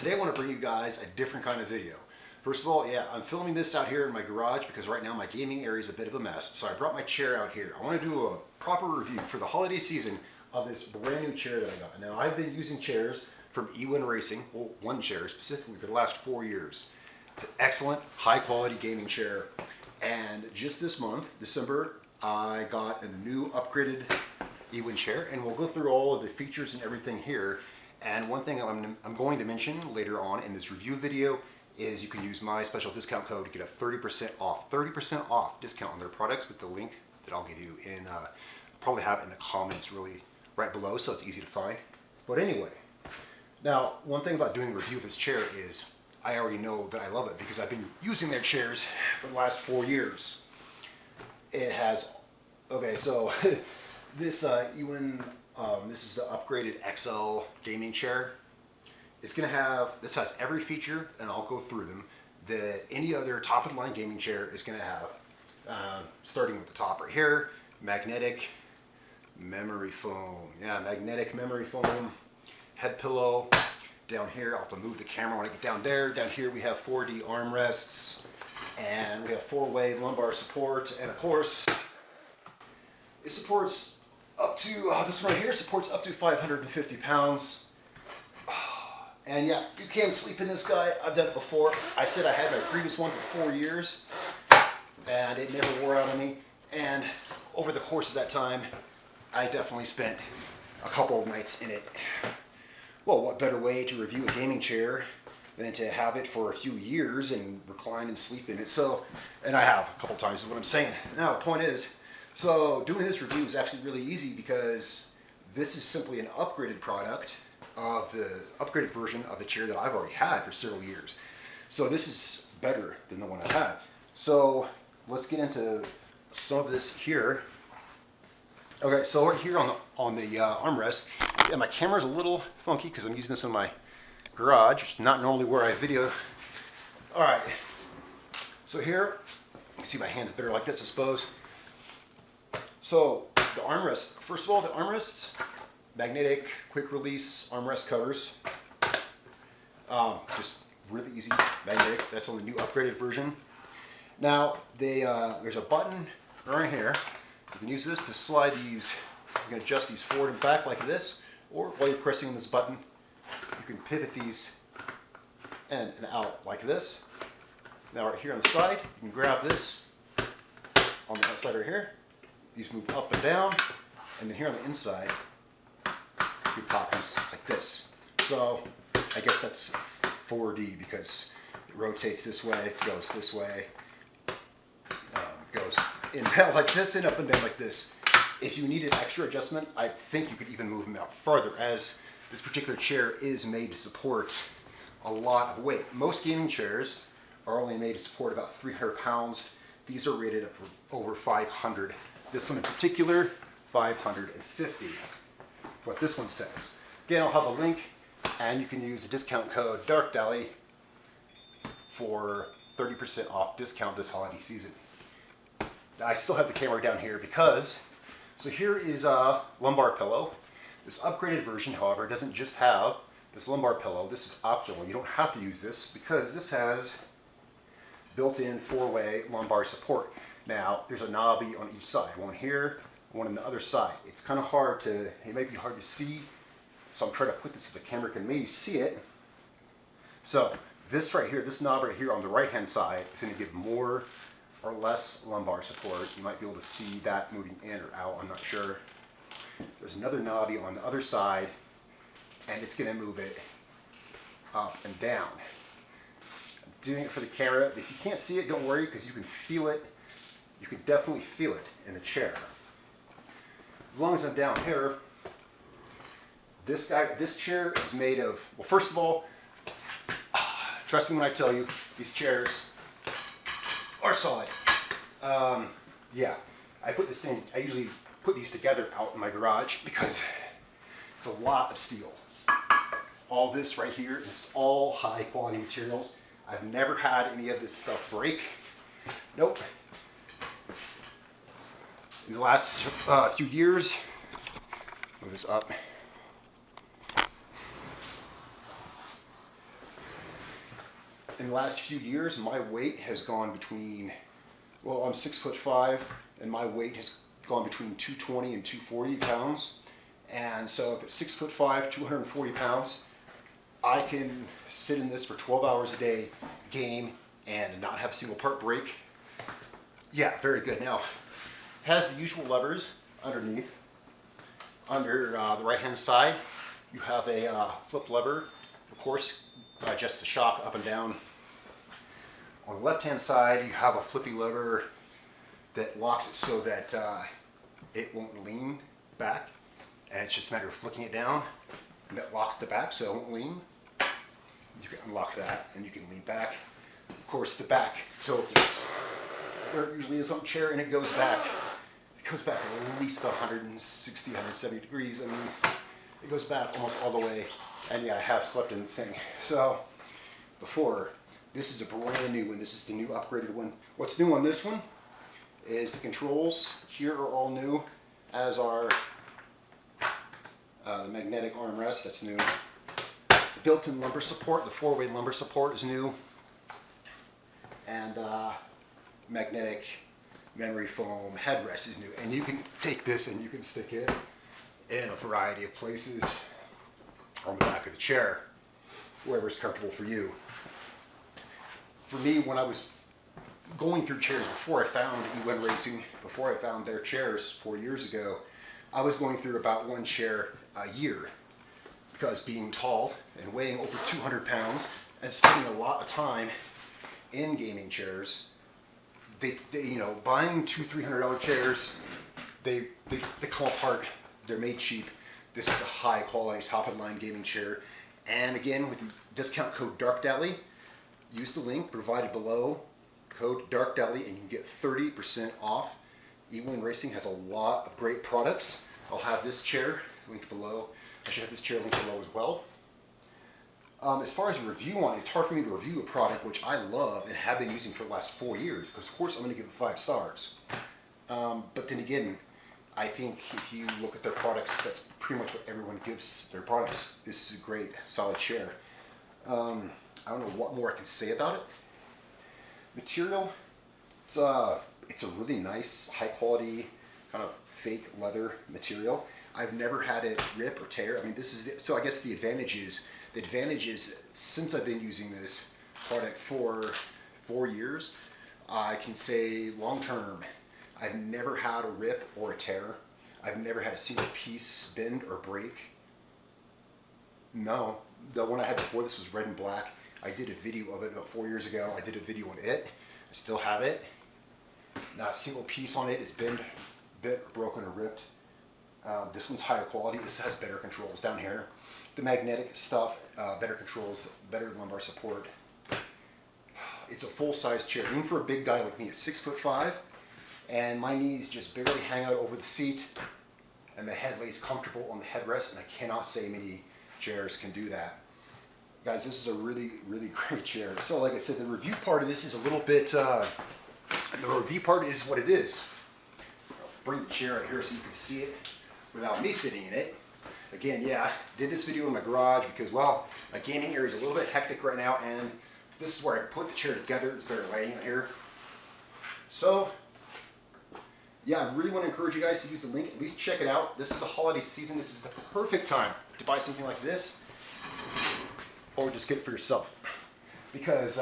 Today I want to bring you guys a different kind of video. First of all, yeah, I'm filming this out here in my garage because right now my gaming area is a bit of a mess. So I brought my chair out here. I want to do a proper review for the holiday season of this brand new chair that I got. Now I've been using chairs from EwinRacing, well, one chair specifically for the last 4 years. It's an excellent, high quality gaming chair. And just this month, December, I got a new upgraded Ewin chair, and we'll go through all of the features and everything here. And one thing I'm going to mention later on in this review video is you can use my special discount code to get a 30% off discount on their products with the link that I'll give you in, probably have in the comments really right below, so it's easy to find. But anyway, now one thing about doing a review of this chair is I already know that I love it because I've been using their chairs for the last 4 years. It has, okay, so this Ewin, this is the upgraded XL gaming chair. It's going to have, this has every feature, and I'll go through them, that any other top-of-the-line gaming chair is going to have. Starting with the top right here, magnetic memory foam. Yeah, magnetic memory foam, head pillow. Down here, I'll have to move the camera when I get down there. Down here we have 4D armrests, and we have 4-way lumbar support, and of course, it supports up to, this one right here supports up to 550 pounds. And yeah, you can sleep in this guy. I've done it before. I said I had my previous one for 4 years, and it never wore out on me. And over the course of that time, I definitely spent a couple of nights in it. Well, what better way to review a gaming chair than to have it for a few years and recline and sleep in it? So, and I have a couple times is what I'm saying. Now, the point is, so doing this review is actually really easy because this is simply an upgraded product of the upgraded version of the chair that I've already had for several years. So this is better than the one I had. So let's get into some of this here. Okay, so right here on the armrest, yeah, my camera's a little funky because I'm using this in my garage. It's not normally where I video. All right, so here, you can see my hands better like this, I suppose. So the armrest, first of all, the armrests, magnetic, quick release armrest covers. Just really easy, magnetic. That's on the new upgraded version. Now, there's a button right here. You can use this to slide these, you can adjust these forward and back like this, or while you're pressing this button, you can pivot these in and out like this. Now right here on the side, you can grab this on the outside right here. These move up and down, and then here on the inside, you pop these like this. So I guess that's 4D because it rotates this way, goes this way, goes in and out like this, and up and down like this. If you need an extra adjustment, I think you could even move them out farther, as this particular chair is made to support a lot of weight. Most gaming chairs are only made to support about 300 pounds. These are rated up for over 500. This one in particular, 550. What this one says. Again, I'll have a link, and you can use the discount code Darkdally for 30% off discount this holiday season. I still have the camera down here because, so here is a lumbar pillow. This upgraded version, however, doesn't just have this lumbar pillow. This is optional. You don't have to use this because this has built-in 4-way lumbar support. Now, there's a knobby on each side, one here, one on the other side. It's kind of hard to, it might be hard to see, so I'm trying to put this so the camera can maybe see it. So this right here, this knob right here on the right hand side is going to give more or less lumbar support. You might be able to see that moving in or out, I'm not sure. There's another knobby on the other side, and it's going to move it up and down. I'm doing it for the camera. If you can't see it, don't worry, because you can feel it. You can definitely feel it in the chair. As long as I'm down here, this chair is made of, well, first of all, trust me when I tell you, these chairs are solid. Yeah, I usually put these together out in my garage because it's a lot of steel. All this right here is all high quality materials. I've never had any of this stuff break. Nope. In the last few years, move this up. in the last few years, my weight has gone between, well, I'm 6'5", and my weight has gone between 220 and 240 pounds. And so if it's 6'5", 240 pounds, I can sit in this for 12 hours a day, game, and not have a single part break. Yeah, very good. Now, it has the usual levers underneath. Under the right-hand side, you have a flip lever, of course, adjusts the shock up and down. On the left-hand side, you have a flippy lever that locks it so that it won't lean back, and it's just a matter of flicking it down, and that locks the back so it won't lean. You can unlock that, and you can lean back. Of course, the back tilt is where it usually is on the chair, and it goes back. It goes back at least 160, 170 degrees. I mean, it goes back almost all the way. And yeah, I have slept in the thing. So, before, this is a brand new one. This is the new upgraded one. What's new on this one is the controls here are all new, as are the magnetic armrest, that's new. The built-in lumbar support, the 4-way lumbar support is new. And magnetic memory foam headrest is new. And you can take this and you can stick it in a variety of places on the back of the chair, wherever's comfortable for you. For me, when I was going through chairs before I found EwinRacing, before I found their chairs 4 years ago, I was going through about one chair a year, because being tall and weighing over 200 pounds and spending a lot of time in gaming chairs, they you know, buying $200-300 chairs, they come apart. They're made cheap. This is a high quality, top of the line gaming chair. And again, with the discount code Darkdally, use the link provided below, code Darkdally, and you can get 30% off. EwinRacing has a lot of great products. I'll have this chair linked below. I should have this chair linked below as well. As far as a review on it, it's hard for me to review a product which I love and have been using for the last 4 years, because of course I'm going to give it 5 stars. But then again, I think if you look at their products, that's pretty much what everyone gives their products. This is a great, solid chair. I don't know what more I can say about it. Material, it's a really nice, high quality, kind of fake leather material. I've never had it rip or tear. I mean, this is it. So I guess the advantage is since I've been using this product for 4 years, I can say long term, I've never had a rip or a tear. I've never had a single piece bend or break. No, the one I had before this was red and black. I did a video of it about 4 years ago. I did a video on it. I still have it. Not a single piece on it is bent, or broken, or ripped. This one's higher quality. This has better controls down here. The magnetic stuff, better controls, better lumbar support. It's a full-size chair. Even for a big guy like me, it's 6'5", and my knees just barely hang out over the seat, and my head lays comfortable on the headrest, and I cannot say many chairs can do that. Guys, this is a really, really great chair. So like I said, the review part of this is a little bit, the review part is what it is. I'll bring the chair out here so you can see it without me sitting in it. Again, yeah, I did this video in my garage because, well, my gaming area is a little bit hectic right now, and this is where I put the chair together. There's better lighting out here. So, yeah, I really want to encourage you guys to use the link. At least check it out. This is the holiday season. This is the perfect time to buy something like this, or just get it for yourself, because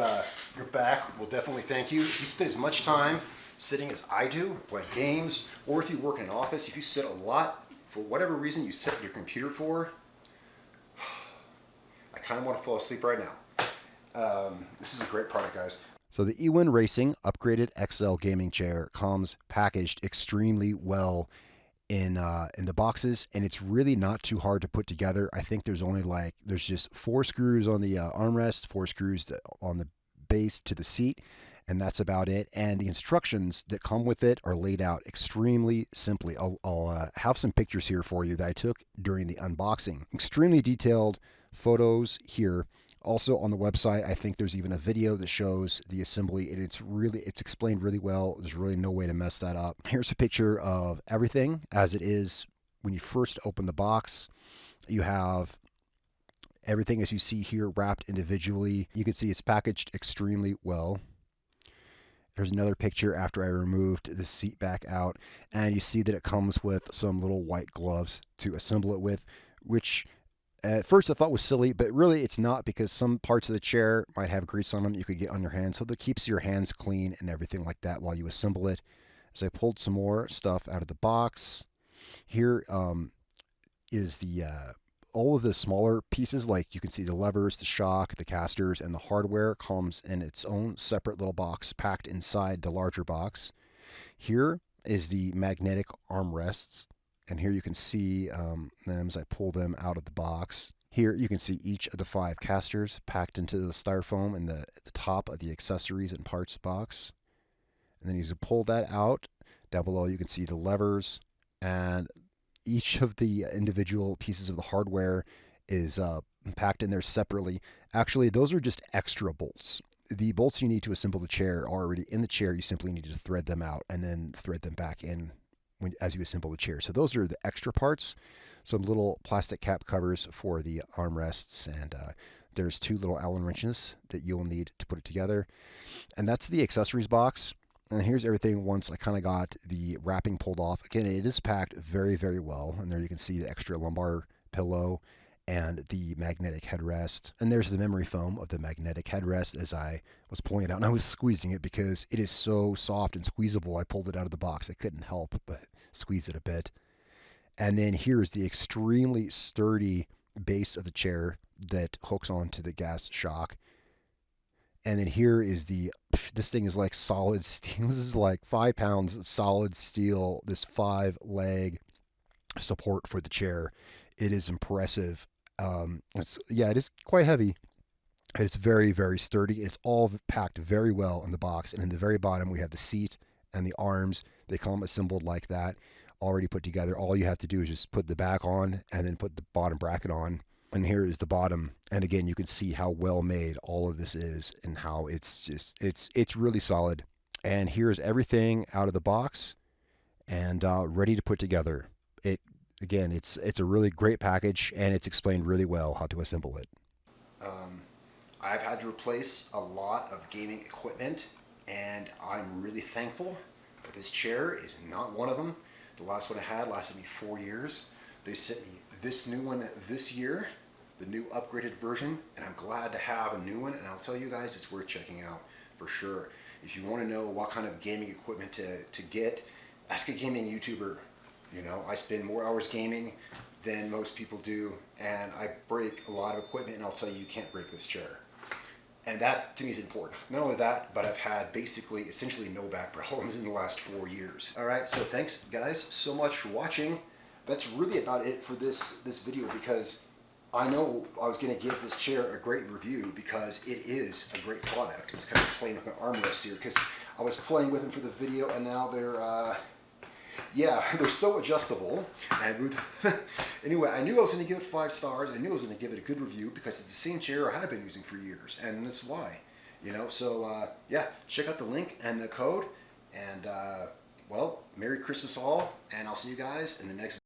your back will definitely thank you. If you spend as much time sitting as I do, playing games, or if you work in an office, if you sit a lot, for whatever reason you sit at your computer for, I kind of want to fall asleep right now. This is a great product, guys. So the EwinRacing upgraded XL gaming chair comes packaged extremely well in the boxes, and it's really not too hard to put together. I think there's just 4 screws on the armrest, 4 screws on the base to the seat, and that's about it. And the instructions that come with it are laid out extremely simply. I'll have some pictures here for you that I took during the unboxing. Extremely detailed photos here. Also on the website, I think there's even a video that shows the assembly, and it's explained really well. There's really no way to mess that up. Here's a picture of everything as it is when you first open the box. You have Everything, as you see here, wrapped individually. You can see it's packaged extremely well. There's another picture after I removed the seat back out, and you see that it comes with some little white gloves to assemble it with, which at first I thought was silly, but really it's not, because some parts of the chair might have grease on them you could get on your hands, so that keeps your hands clean and everything like that while you assemble it. As I pulled some more stuff out of the box, here is the all of the smaller pieces, like you can see the levers, the shock, the casters, and the hardware comes in its own separate little box packed inside the larger box. Here is the magnetic armrests, and here you can see them as I pull them out of the box. Here you can see each of the 5 casters packed into the styrofoam in the top of the accessories and parts box. And then you pull that out. Down below you can see the levers, and each of the individual pieces of the hardware is packed in there separately. Actually, those are just extra bolts. The bolts you need to assemble the chair are already in the chair. You simply need to thread them out and then thread them back in as you assemble the chair. So those are the extra parts. Some little plastic cap covers for the armrests, and there's 2 little Allen wrenches that you'll need to put it together. And that's the accessories box. And here's everything once I kind of got the wrapping pulled off. Again, it is packed very, very well. And there you can see the extra lumbar pillow and the magnetic headrest. And there's the memory foam of the magnetic headrest as I was pulling it out. And I was squeezing it because it is so soft and squeezable. I pulled it out of the box. I couldn't help but squeeze it a bit. And then here's the extremely sturdy base of the chair that hooks onto the gas shock. And then here is this thing is like solid steel. This is like 5 pounds of solid steel, this 5-leg support for the chair. It is impressive. It is quite heavy. It's very, very sturdy. It's all packed very well in the box. And in the very bottom, we have the seat and the arms. They come assembled like that, already put together. All you have to do is just put the back on and then put the bottom bracket on. And here is the bottom. And again, you can see how well made all of this is and how it's really solid. And here's everything out of the box and ready to put together. It's a really great package, and it's explained really well how to assemble it. I've had to replace a lot of gaming equipment, and I'm really thankful, but this chair is not one of them. The last one I had lasted me 4 years. They sent me this new one this year, the new upgraded version, and I'm glad to have a new one, and I'll tell you guys, it's worth checking out for sure. If you want to know what kind of gaming equipment to get, ask a gaming YouTuber. You know, I spend more hours gaming than most people do, and I break a lot of equipment, and I'll tell you, you can't break this chair. And that, to me, is important. Not only that, but I've had essentially no back problems in the last 4 years. All right, so thanks, guys, so much for watching. That's really about it for this video, because I know I was going to give this chair a great review because it is a great product. It's kind of playing with my armrests here because I was playing with them for the video, and now they're so adjustable. And anyway, I knew I was going to give it 5 stars. I knew I was going to give it a good review because it's the same chair I have been using for years, and that's why. You know, so check out the link and the code, and well, Merry Christmas all, and I'll see you guys in the next video.